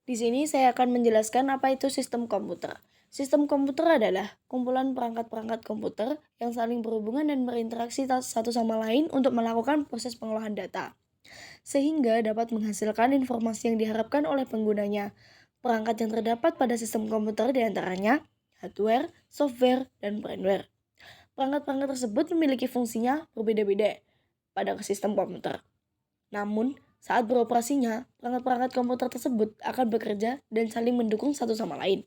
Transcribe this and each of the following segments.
Di sini saya akan menjelaskan apa itu sistem komputer. Sistem komputer adalah kumpulan perangkat-perangkat komputer yang saling berhubungan dan berinteraksi satu sama lain untuk melakukan proses pengolahan data, sehingga dapat menghasilkan informasi yang diharapkan oleh penggunanya. Perangkat yang terdapat pada sistem komputer diantaranya hardware, software, dan firmware. Perangkat-perangkat tersebut memiliki fungsinya berbeda-beda pada sistem komputer. Namun, saat beroperasinya, perangkat-perangkat komputer tersebut akan bekerja dan saling mendukung satu sama lain.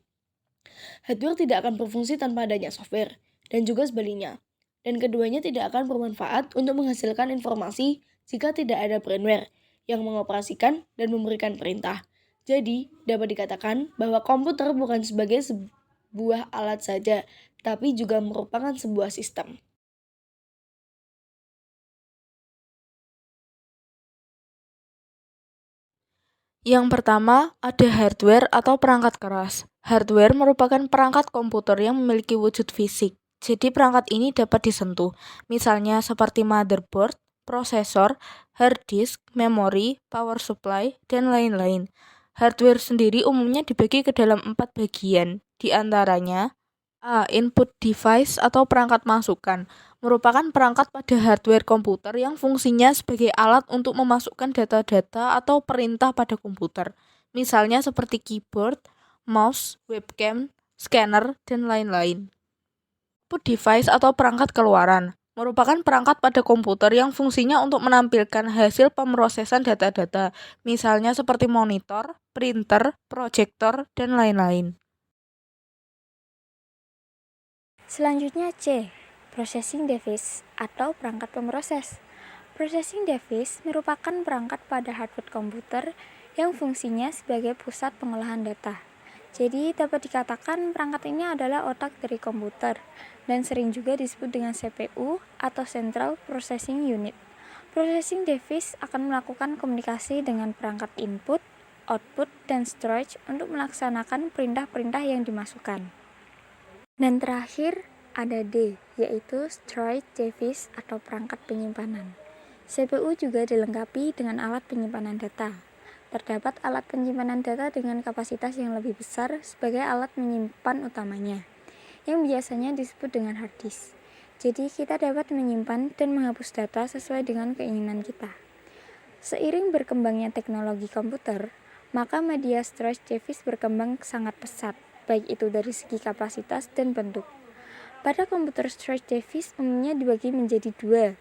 Hardware tidak akan berfungsi tanpa adanya software, dan juga sebaliknya. Dan keduanya tidak akan bermanfaat untuk menghasilkan informasi jika tidak ada firmware yang mengoperasikan dan memberikan perintah. Jadi, dapat dikatakan bahwa komputer bukan sebagai sebuah alat saja, tapi juga merupakan sebuah sistem. Yang pertama, ada hardware atau perangkat keras. Hardware merupakan perangkat komputer yang memiliki wujud fisik. Jadi perangkat ini dapat disentuh, misalnya seperti motherboard, prosesor, hard disk, memori, power supply, dan lain-lain. Hardware sendiri umumnya dibagi ke dalam 4 bagian, di antaranya A. Input device atau perangkat masukan merupakan perangkat pada hardware komputer yang fungsinya sebagai alat untuk memasukkan data-data atau perintah pada komputer. Misalnya seperti keyboard, mouse, webcam, scanner, dan lain-lain. Input device atau perangkat keluaran merupakan perangkat pada komputer yang fungsinya untuk menampilkan hasil pemrosesan data-data, misalnya seperti monitor, printer, proyektor, dan lain-lain. Selanjutnya C. Processing device atau perangkat pemroses. Processing device merupakan perangkat pada hardware komputer yang fungsinya sebagai pusat pengolahan data. Jadi dapat dikatakan perangkat ini adalah otak dari komputer dan sering juga disebut dengan CPU atau Central Processing Unit. Processing device akan melakukan komunikasi dengan perangkat input, output, dan storage untuk melaksanakan perintah-perintah yang dimasukkan. Dan terakhir ada D, yaitu storage device atau perangkat penyimpanan. CPU juga dilengkapi dengan alat penyimpanan data. Terdapat alat penyimpanan data dengan kapasitas yang lebih besar sebagai alat menyimpan utamanya, yang biasanya disebut dengan hard disk. Jadi kita dapat menyimpan dan menghapus data sesuai dengan keinginan kita. Seiring berkembangnya teknologi komputer, maka media storage device berkembang sangat pesat, baik itu dari segi kapasitas dan bentuk. Pada komputer storage device umumnya dibagi menjadi dua,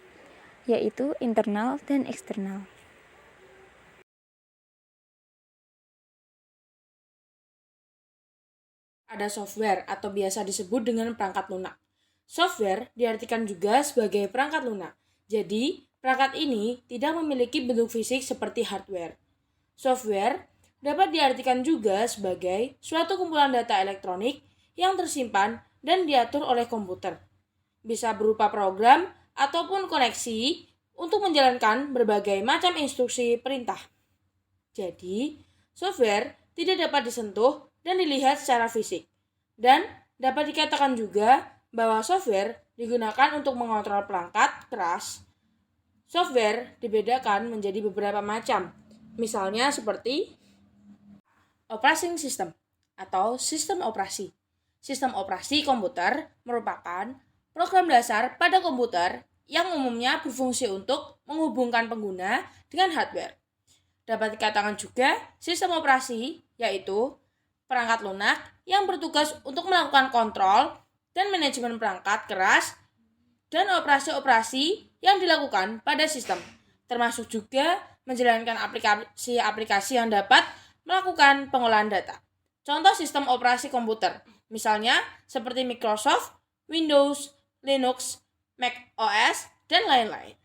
yaitu internal dan eksternal. Ada software atau biasa disebut dengan perangkat lunak. Software diartikan juga sebagai perangkat lunak. Jadi, perangkat ini tidak memiliki bentuk fisik seperti hardware. Software dapat diartikan juga sebagai suatu kumpulan data elektronik yang tersimpan dan diatur oleh komputer. Bisa berupa program ataupun koneksi untuk menjalankan berbagai macam instruksi perintah. Jadi, software tidak dapat disentuh dan dilihat secara fisik. Dan dapat dikatakan juga bahwa software digunakan untuk mengontrol perangkat keras. Software dibedakan menjadi beberapa macam, misalnya seperti operating system atau sistem operasi. Sistem operasi komputer merupakan program dasar pada komputer yang umumnya berfungsi untuk menghubungkan pengguna dengan hardware. Dapat dikatakan juga sistem operasi, yaitu perangkat lunak yang bertugas untuk melakukan kontrol dan manajemen perangkat keras dan operasi-operasi yang dilakukan pada sistem, termasuk juga menjalankan aplikasi-aplikasi yang dapat melakukan pengolahan data. Contoh sistem operasi komputer, misalnya seperti Microsoft, Windows, Linux, Mac OS, dan lain-lain.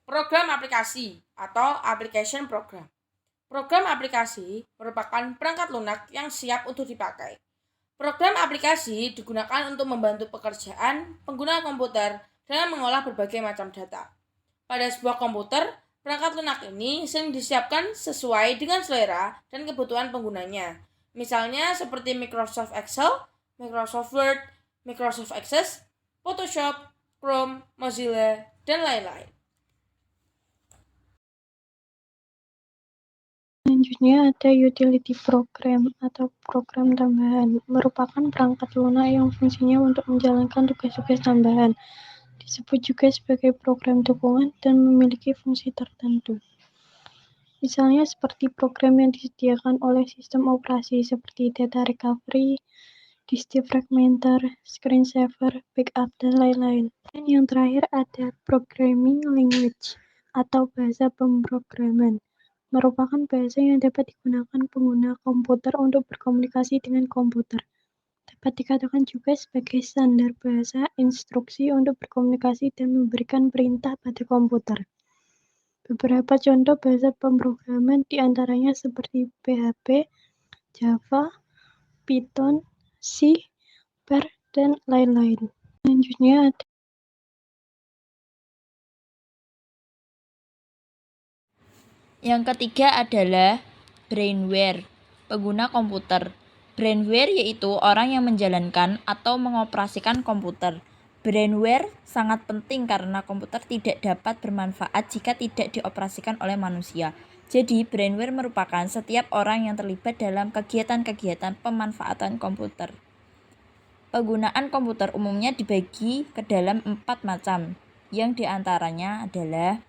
Program aplikasi atau application program. Program aplikasi merupakan perangkat lunak yang siap untuk dipakai. Program aplikasi digunakan untuk membantu pekerjaan pengguna komputer dalam mengolah berbagai macam data. Pada sebuah komputer, perangkat lunak ini sering disiapkan sesuai dengan selera dan kebutuhan penggunanya. Misalnya seperti Microsoft Excel, Microsoft Word, Microsoft Access, Photoshop, Chrome, Mozilla, dan lain-lain. Selanjutnya ada utility program atau program tambahan, merupakan perangkat lunak yang fungsinya untuk menjalankan tugas-tugas tambahan. Disebut juga sebagai program dukungan dan memiliki fungsi tertentu. Misalnya seperti program yang disediakan oleh sistem operasi seperti data recovery, disk defragmenter, screensaver, backup, dan lain-lain. Dan yang terakhir ada programming language atau bahasa pemrograman, merupakan bahasa yang dapat digunakan pengguna komputer untuk berkomunikasi dengan komputer. Dapat dikatakan juga sebagai standar bahasa instruksi untuk berkomunikasi dan memberikan perintah pada komputer. Beberapa contoh bahasa pemrograman diantaranya seperti PHP, Java, Python, C, R, dan lain-lain. Selanjutnya ada Yang ketiga adalah brainware, pengguna komputer. Brainware yaitu orang yang menjalankan atau mengoperasikan komputer. Brainware sangat penting karena komputer tidak dapat bermanfaat jika tidak dioperasikan oleh manusia. Jadi, brainware merupakan setiap orang yang terlibat dalam kegiatan-kegiatan pemanfaatan komputer. Penggunaan komputer umumnya dibagi ke dalam 4 macam, yang diantaranya adalah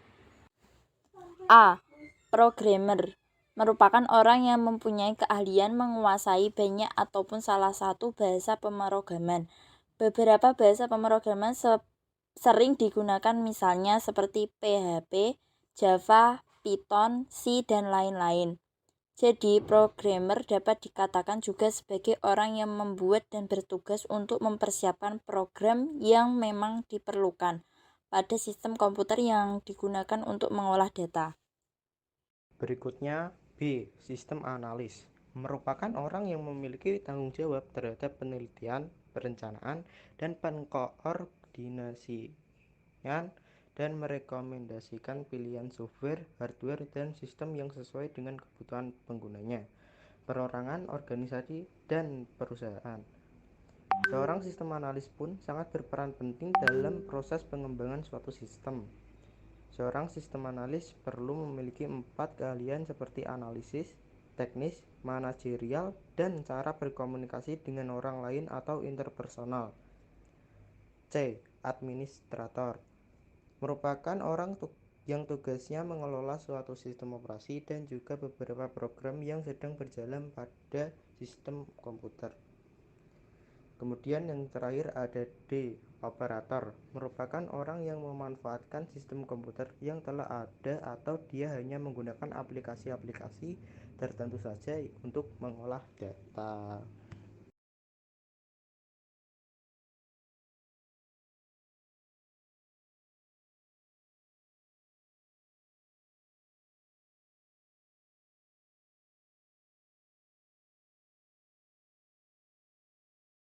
A. Programmer merupakan orang yang mempunyai keahlian menguasai banyak ataupun salah satu bahasa pemrograman. Beberapa bahasa pemrograman sering digunakan misalnya seperti PHP, Java, Python, C, dan lain-lain. Jadi, programmer dapat dikatakan juga sebagai orang yang membuat dan bertugas untuk mempersiapkan program yang memang diperlukan pada sistem komputer yang digunakan untuk mengolah data. Berikutnya B. Sistem analis merupakan orang yang memiliki tanggung jawab terhadap penelitian, perencanaan, dan pengkoordinasian dan merekomendasikan pilihan software, hardware, dan sistem yang sesuai dengan kebutuhan penggunanya, perorangan, organisasi, dan perusahaan. Seorang sistem analis pun sangat berperan penting dalam proses pengembangan suatu sistem. Seorang sistem analis perlu memiliki 4 keahlian seperti analisis, teknis, manajerial, dan cara berkomunikasi dengan orang lain atau interpersonal. C. Administrator merupakan orang yang tugasnya mengelola suatu sistem operasi dan juga beberapa program yang sedang berjalan pada sistem komputer. Kemudian yang terakhir ada D. Operator merupakan orang yang memanfaatkan sistem komputer yang telah ada atau dia hanya menggunakan aplikasi-aplikasi tertentu saja untuk mengolah data.